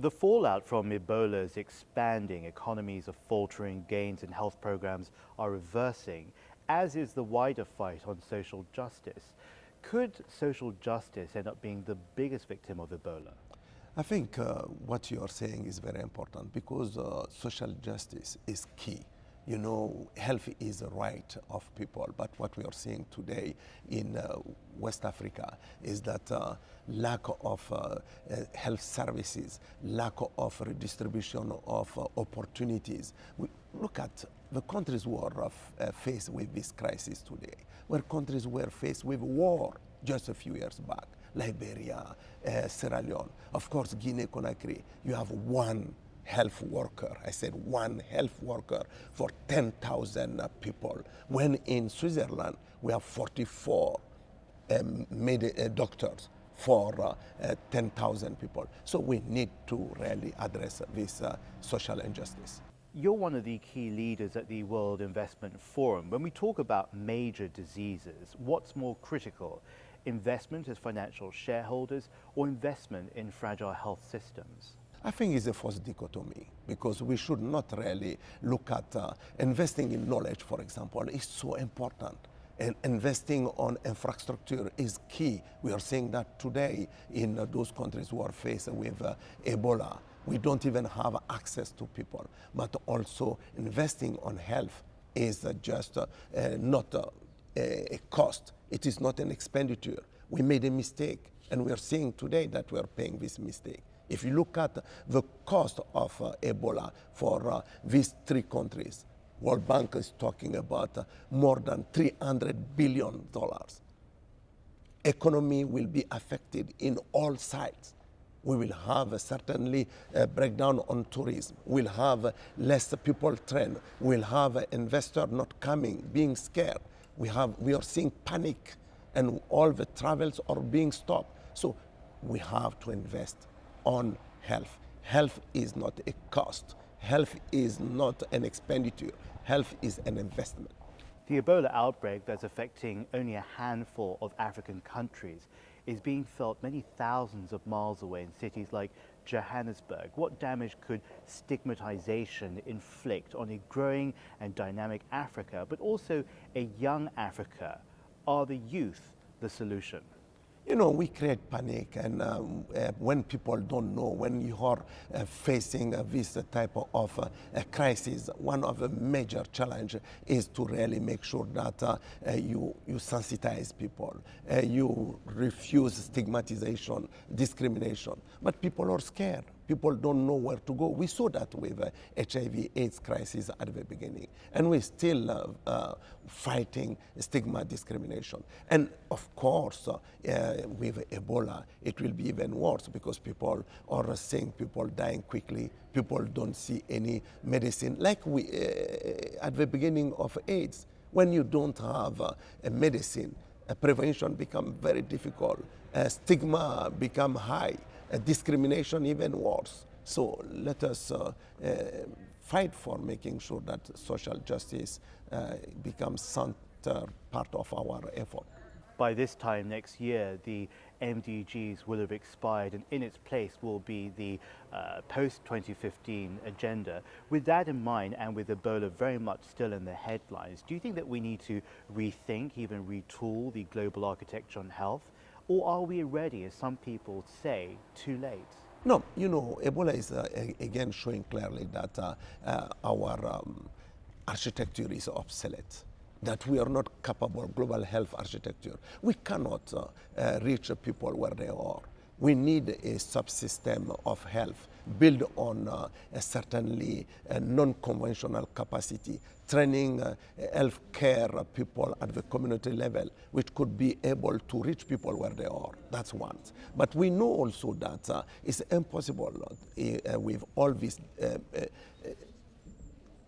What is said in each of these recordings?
The fallout from Ebola is expanding. Economies are faltering, gains in health programs are reversing, as is the wider fight on social justice. Could social justice end up being the biggest victim of Ebola? I think what you are saying is very important because social justice is key. You know, health is a right of people, but what we are seeing today in West Africa is that lack of health services, lack of redistribution of opportunities. We look at the countries who are faced with this crisis today, where countries were faced with war just a few years back. Liberia, Sierra Leone, of course Guinea-Conakry, you have one health worker, I said one health worker for 10,000 people. When in Switzerland, we have 44 doctors for 10,000 people. So we need to really address this social injustice. You're one of the key leaders at the World Investment Forum. When we talk about major diseases, what's more critical? Investment as financial shareholders or investment in fragile health systems? I think it's a false dichotomy because we should not really look at investing in knowledge, for example, is so important. And investing on infrastructure is key. We are seeing that today in those countries who are faced with Ebola. We don't even have access to people, but also investing on health is just not a cost. It is not an expenditure. We made a mistake, and we are seeing today that we are paying this mistake. If you look at the cost of Ebola for these three countries, World Bank is talking about more than $300 billion. Economy will be affected in all sides. We will have certainly a breakdown on tourism. We'll have less people trained. We'll have investor not coming, being scared. We are seeing panic, and all the travels are being stopped. So we have to invest on health. Health is not a cost. Health is not an expenditure. Health is an investment. The Ebola outbreak that's affecting only a handful of African countries is being felt many thousands of miles away in cities like Johannesburg. What damage could stigmatization inflict on a growing and dynamic Africa, but also a young Africa? Are the youth the solution? You know, we create panic, and when people don't know, when you are facing this type of crisis, one of the major challenges is to really make sure that you sensitize people, you refuse stigmatization, discrimination. But people are scared. People don't know where to go. We saw that with HIV/AIDS crisis at the beginning, and we're still fighting stigma, discrimination. And of course, with Ebola, it will be even worse because people are seeing people dying quickly. People don't see any medicine. Like we at the beginning of AIDS, when you don't have a medicine, prevention becomes very difficult. Stigma become high. Discrimination even worse. So let us fight for making sure that social justice becomes center part of our effort. By this time next year, the MDGs will have expired, and in its place will be the post-2015 agenda. With that in mind, and with Ebola very much still in the headlines, do you think that we need to rethink, even retool the global architecture on health? Or are we ready, as some people say, too late? No, you know, Ebola is again showing clearly that our architecture is obsolete, that we are not capable of global health architecture. We cannot reach people where they are. We need a subsystem of health built on certainly a non-conventional capacity, training healthcare people at the community level, which could be able to reach people where they are. That's one. But we know also that it's impossible with all this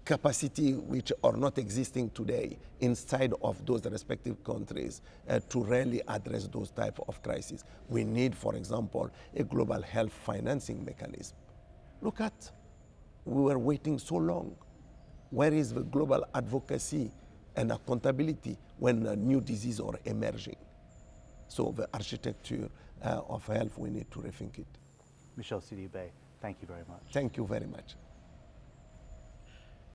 capacity which are not existing today inside of those respective countries to really address those type of crises. We need, for example, a global health financing mechanism. Look at, we were waiting so long. Where is the global advocacy and accountability when new diseases are emerging? So the architecture of health, we need to rethink it. Michel Sidibe, Thank you very much. Thank you very much.